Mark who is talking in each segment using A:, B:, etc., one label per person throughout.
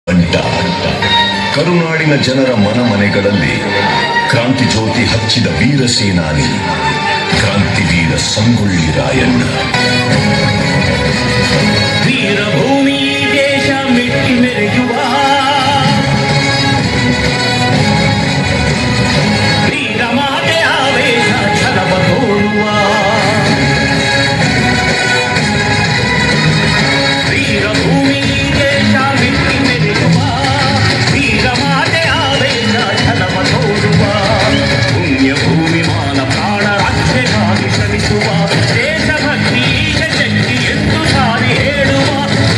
A: ಬಂಟ ಕರುನಾಡಿನ ಜನರ ಮನೆಗಳಲ್ಲಿ ಕ್ರಾಂತಿ ಜ್ಯೋತಿ ಹಚ್ಚಿದ ವೀರ ಸೇನಾನಿ ಕ್ರಾಂತಿವೀರ ಸಂಗೊಳ್ಳಿ ರಾಯಣ್ಣ.
B: ವೀರಭೂಮಿ ದೇಶ ಮೆಟ್ಟಿ ಮೆರೆಯುವ ವೀರಮಾತೆ ಆವೇಶ ಛಲವ ತೋರುವ ವೀರಭೂಮಿ ದೇಶ ಮೆಟ್ಟಿ ಮೆರೆಯುವ ವೀರಮಾತೆ ಆವೇಶ ಛಲವ ತೋರುವ ಪುಣ್ಯಭೂಮಿ ಮಾನ ಪ್ರಾಣ ರಕ್ಷೆಗಾಗಿ ಶ್ರಮಿಸುವ ದೇಶಭಕ್ತಿ ಶಕ್ತಿ ಎಂದು ಸಾರಿ ಹೇಳುವ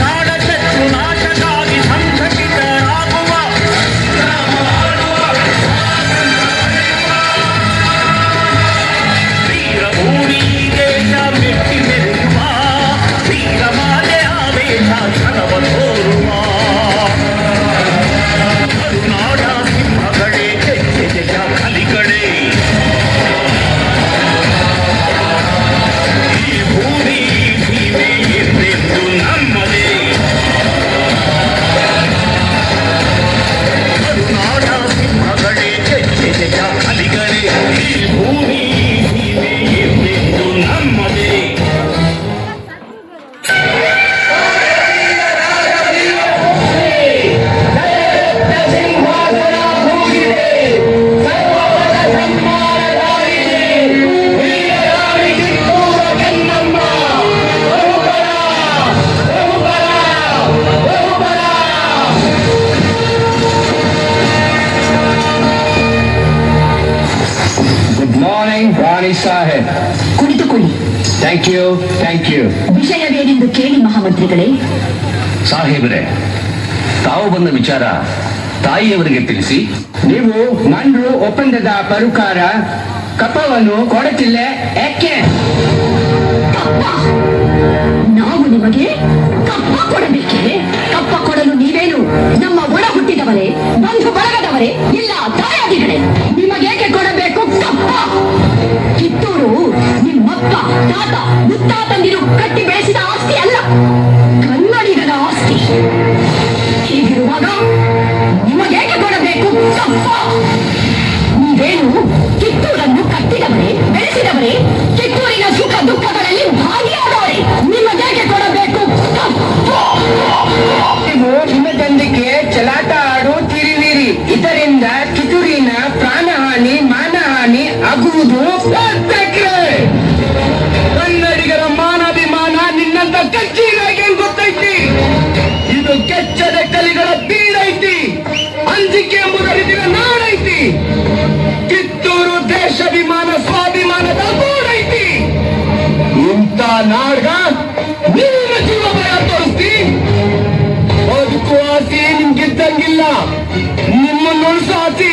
B: ಕಾಡ ಶತ್ರು ನಾಶಕ್ಕಾಗಿ ಸಂಘಟಿತರಾಗುವ ವೀರಭೂಮಿ ದೇಶ ಮೆಟ್ಟಿ ಮೆರೆಯುವ ವೀರಮಾತೆ ಆವೇಶ ಛಲವ ತೋರುವ ಕರುನಾಡ ಸಿಂಹಗಳೇ ಹೆಜ್ಜೆಯ ಕಲಿಗಳೇ ಈ ಭೂಮಿ ಸೀಮೆ ಎಂದೆಂದು ನಮ್ಮದೇ. ಕರುನಾಡ ಸಿಂಹಗಳೇ ಹೆಜ್ಜೆಯ ಕಲಿಗಳೇ ಈ ಭೂಮಿ ಸೀಮೆ ಎಂದೆಂದು ನಮ್ಮದೇ.
C: ಗುಡ್ ಮಾರ್ನಿಂಗ್ ರಾಣಿ ಸಾಹೇಬ್.
D: ಕುಳಿತುಕೊಳ್ಳಿ.
C: Thank you thank you.
D: ವಿಷಯವೇನೆಂದು ಕೇಳಿ ಮಹಾಮಂತ್ರಿಗಳೇ.
C: ಸಾಹೇಬ್ರೆ, ತಾವು ಬಂದ ವಿಚಾರ ತಾಯಿಯವರಿಗೆ ತಿಳಿಸಿ. ನೀವು ಮಂಡ್ರು ಒಪ್ಪಂದದ ಪರುಕಾರ ಕಪ್ಪವನ್ನು ಕೊಡುತ್ತಿಲ್ಲ ಯಾಕೆ?
D: ಕಪ್ಪ? ನಾವು ನಿಮಗೆ ಕಪ್ಪ ಕೊಡಬೇಕೆ? ಕಪ್ಪ ಕೊಡಲು ನೀವೇನು ನಮ್ಮ ಒಳ ಹುಟ್ಟಿದವರೇ, ಬಂಧು ಬಳಗದವರೇ, ಇಲ್ಲ ದಾಯಾದಿಗಳೇ? ನಿಮಗೇಕೆ ಕೊಡಬೇಕು ಕಪ್ಪ? ಕಿತ್ತೂರು ನಿಮ್ಮಪ್ಪ ತಾತ ಮುತ್ತಾತಂದಿರು ಕಟ್ಟಿ ಬೆಳೆಸಿದ ಆಸ್ತಿ ಅಲ್ಲ, ಕನ್ನಡಿಗರ ಆಸ್ತಿ. ಹೀಗಿರುವಾಗ ನಿಮಗೇಕೆ ಕೊಡಬೇಕು ಕಪ್ಪ? ನೀವೇನು ಕಿತ್ತೂರನ್ನು ಕಟ್ಟಿದವರೇ, ಬೆಳೆಸಿದವರೇ, ಕಿತ್ತೂರಿನ ಸುಖ ದುಃಖಗಳಲ್ಲಿ ಭಾಗಿಯಾದವರೇ. ನಿಮಗೇಕೆ ಕೊಡಬೇಕು ಕಪ್ಪ?
C: ನೀವು ಹಿಮದಂದಿಗೆ ಚಲಾಟ ಆಡುತ್ತಿರುವಿರಿ. ಇದರಿಂದ ಕಿತ್ತೂರಿನ ಪ್ರಾಣಹಾನಿ ಮಾನಹಾನಿ ಆಗುವುದು ಪ್ರತ್ಯಕ್ಷ. ಕನ್ನಡಿಗರ ಮಾನಾಭಿಮಾನ ನಿನ್ನಂತ ಕಚ್ಚಿಗೆ ಗೊತ್ತೈತಿ. ಇದು ಕೆಚ್ಚದ ಕಲಿಗಳ ಬೀಡೈತಿ. ಅಂಜಿಕೆ ಎಂಬುದರಿದಿನ ನಾಡೈತಿ. ಕಿತ್ತೂರು ದೇಶಾಭಿಮಾನ ಸ್ವಾಭಿಮಾನದ ಗೂಡೈತಿ. ಇಂಥ ನಾಡ್ಗ ನಿಮ್ಮ ಜೀವ ಭಯ ತೋರಿಸ್ತಿ. ಬದುಕು ಆಸೆ ನಿಮ್ಗಿದ್ದಂಗಿಲ್ಲ, ನಿಮ್ಮನ್ನು ಉಳಿಸೋ ಆಸೆ.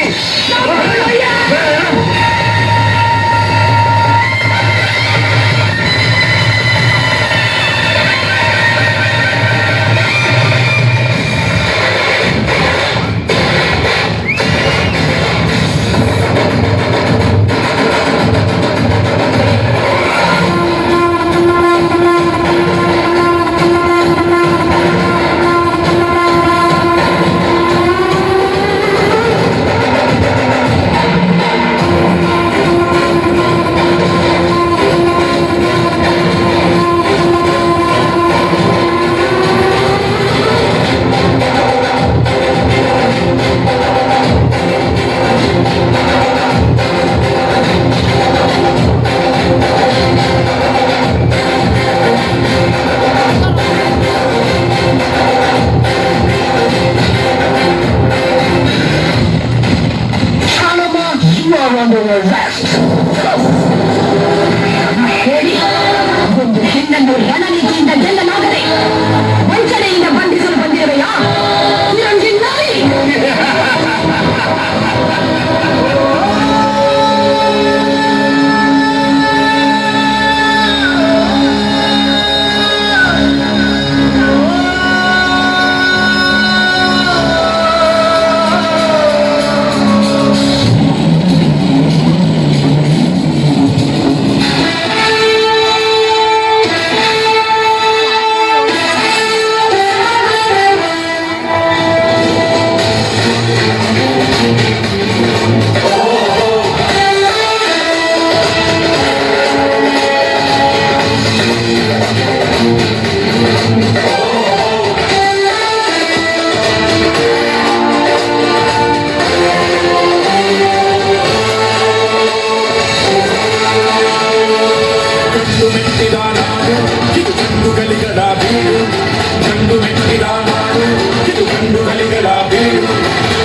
B: ಗಲಿಗಳ ಬೀಡು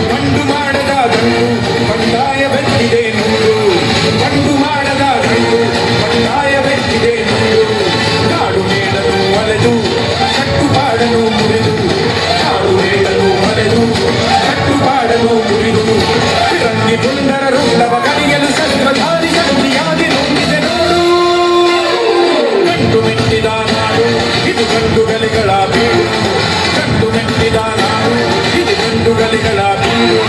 B: ಗಂಡು ಮಾಡದ ಗಂಡು ಬಂಡಾಯ ಬೆಟ್ಟಿದೆ ನೂರು ಗಂಡು ಮಾಡದ ಗಂಡು ಬಂಡಾಯ ಬೆಟ್ಟಿದೆ ನೂರು ಕಾಡು ಮೇಡನು ಒಲೆದು ಕಟ್ಟುಪಾಡನು ಮುರಿದು ಕಾಡು ಮೇಡನು ಒಲೆದು ಕಟ್ಟುಪಾಡನು ಮುರಿದು ರಂಗಿ ಪುಂಡರ ರುಂಡವ ಕಲಿಯಲು ಸತ್ವಧಾರಿ ಶಕ್ತಿಯಾಗಿ ನುಂಗಿದೆ ನೋಡು ಗಂಡು ಮೆಟ್ಟಿದ ನಾಡು ಇದು ಗಂಡು ಗಲಿಗಳ ಬೀಡು ಗಂಡು ಮೆಟ್ಟಿದ ನಾಡು ಇದು ಗಂಡು ಗಲಿಗಳ ಬೀಡು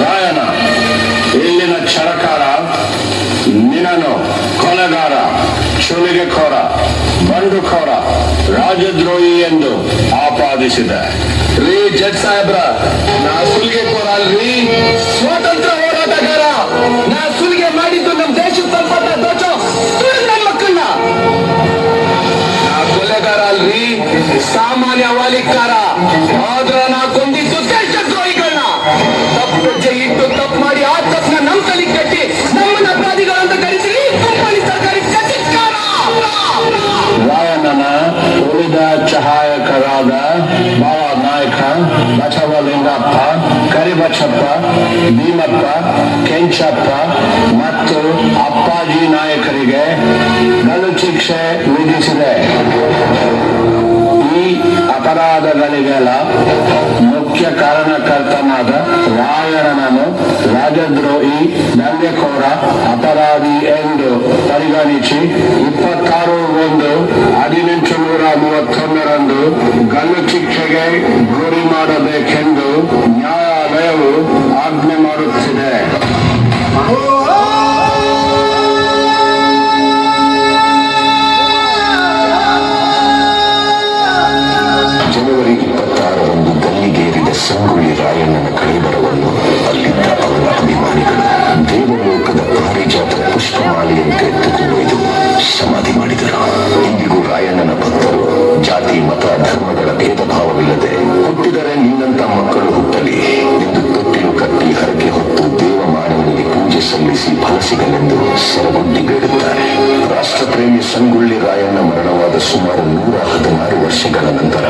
E: ರಾಯನ ಇಲ್ಲಿನ ಕ್ಷರಕಾರ ನಿನ್ನನು ಕೊಲೆಗಾರ ಚುಲಿಗೆಖೋರ ಬಂಡುಖೋರ ರಾಜದ್ರೋಹಿ ಎಂದು ಆಪಾದಿಸಿದೆ.
C: ರೀ ಜಡ್ ಸಾಹೇಬ್ರ, ನಾ ಸುಲಿಗೆ ಕೋರ ಅಲ್ರಿ, ಸ್ವಾತಂತ್ರ್ಯ ಹೋರಾಟಗಾರ. ನಾ ಸುಲಿಗೆ ಮಾಡಿದ್ದು ನಮ್ ದೇಶದ ಸಂಪತ್ತ ದೋಚೋ ನನ್ನ ಮಕ್ಕಳನ್ನ. ನಾ ಕೊಲೆಗಾರ ಅಲ್ರಿ, ಸಾಮಾನ್ಯ ವಾಲಿಕಾರ. ಆದ್ರ ನಾ ಕೊಂದಿದ್ದು ದೇಶದ್ರೋಹಿಗಳನ್ನ. ತಪ್ಪು ಹೆಜ್ಜೆ ಇಟ್ಟು ತಪ್ಪು ಮಾಡಿ ಆ ತಪ್ಪನ್ನ ನಮ್ ತಲೆಗೆ ಕಟ್ಟಿ ನಮ್ಮನ್ನ ಅಪರಾಧಿಗಳಂತ ಕರೀತೀರಿ. ಕಂಪನಿ ಸರ್ಕಾರಿ ಚಟಿಕಾರ.
E: ರಾಯಣ್ಣನ ಉಳಿದ ಸಹಾಯಕರಾದ ಬಾವ ನಾಯಕ, ಬಸವಲಿಂಗಪ್ಪ, ಕರಿಬಚ್ಚಪ್ಪ, ಭೀಮಪ್ಪ, ಕೆಂಚಪ್ಪ ಮತ್ತು ಅಪ್ಪಾಜಿ ನಾಯಕರಿಗೆ ಗಲ್ಲು ಶಿಕ್ಷೆ ವಿಧಿಸಿದೆ. ಈ ಅಪರಾಧಗಳಿಗೆಲ್ಲ ಮುಖ್ಯ ಕಾರಣಕರ್ತನಾದ ರಾಯಣ್ಣನನ್ನು ರಾಜದ್ರೋಹಿ, ದಂಗೆಕೋರ, ಅಪರಾಧಿ ಎಂದು ಪರಿಗಣಿಸಿ 26/1/1831 ಗಲ್ಲು ಶಿಕ್ಷೆಗೆ ಗುರಿ ಮಾಡಬೇಕೆಂದು ನ್ಯಾಯಾಲಯವು ಆಜ್ಞೆ ಮಾಡುತ್ತಿದೆ.
A: ಜನವರಿ 26ರಂದು ಗಲ್ಲಿಗೇರಿದ ಸಂಗೊಳ್ಳಿ ರಾಯಣ್ಣನ ಕಳೇಬರವನ್ನು ಅಲ್ಲಿದ್ದ ಅವರ ಅಭಿಮಾನಿಗಳು ದೇವಲೋಕದ ಪಾರಿಜಾತ ಪುಷ್ಪಮಾಲೆಯಂತೆ ಎತ್ತುಕೊಂಡೊಯ್ದು ಸಮಾಧಿ ಮಾಡಿದರು. ಇಂದಿಗೂ ರಾಯಣ್ಣನ ಭಕ್ತರು ಜಾತಿ, ಮತ, ಧರ್ಮಗಳ ಭೇದ ಭಾವವಿಲ್ಲದೆ ಹುಟ್ಟಿದರೆ ನಿನ್ನಂತ ಮಕ್ಕಳು ಹುಟ್ಟಲಿ ಎಂದು ತೊಟ್ಟಿಲು ಕಟ್ಟಿ ಹರಕೆ ಹೊತ್ತು ದೇವಮಾನವನಿಗೆ ಪೂಜೆ ಸಲ್ಲಿಸಿ ಫಲ ಸಿಗಲೆಂದು ಸರಗುಂಡಿ ಬೇಡುತ್ತಾರೆ. ರಾಷ್ಟ್ರಪ್ರೇಮಿ ಸಂಗೊಳ್ಳಿ ರಾಯಣ್ಣ ಮರಣವಾದ ಸುಮಾರು 116 ವರ್ಷಗಳ ನಂತರ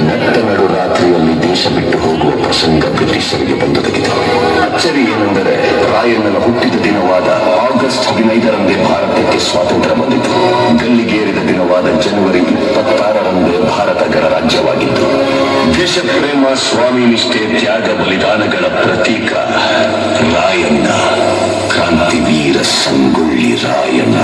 A: ನಟ್ಟ ನಡು ರಾತ್ರಿಯಲ್ಲಿ ದೇಶ ಬಿಟ್ಟು ಹೋಗುವ ಪ್ರಸಂಗ ಬ್ರಿಟಿಷರಿಗೆ ಬಂದೊದಗಿತು. ಅಚ್ಚರಿ ಏನೆಂದರೆ ರಾಯಣ್ಣನ ಹುಟ್ಟಿದ ದಿನವಾದ ಆಗಸ್ಟ್ 15ರಂದೇ ಭಾರತಕ್ಕೆ ಸ್ವಾತಂತ್ರ್ಯ ಬಂದಿತು. ಗಲ್ಲಿಗೇರಿದ ದಿನವಾದ ಜನವರಿ 26ರಂದೇ ಭಾರತ ಗಣರಾಜ್ಯವಾಗಿತ್ತು. ದೇಶ ಪ್ರೇಮ, ಸ್ವಾಮಿ ನಿಷ್ಠೆ, ತ್ಯಾಗ, ಬಲಿದಾನಗಳ ಪ್ರತೀಕ ರಾಯಣ್ಣ, ಕ್ರಾಂತಿವೀರ ಸಂಗೊಳ್ಳಿ ರಾಯಣ್ಣ.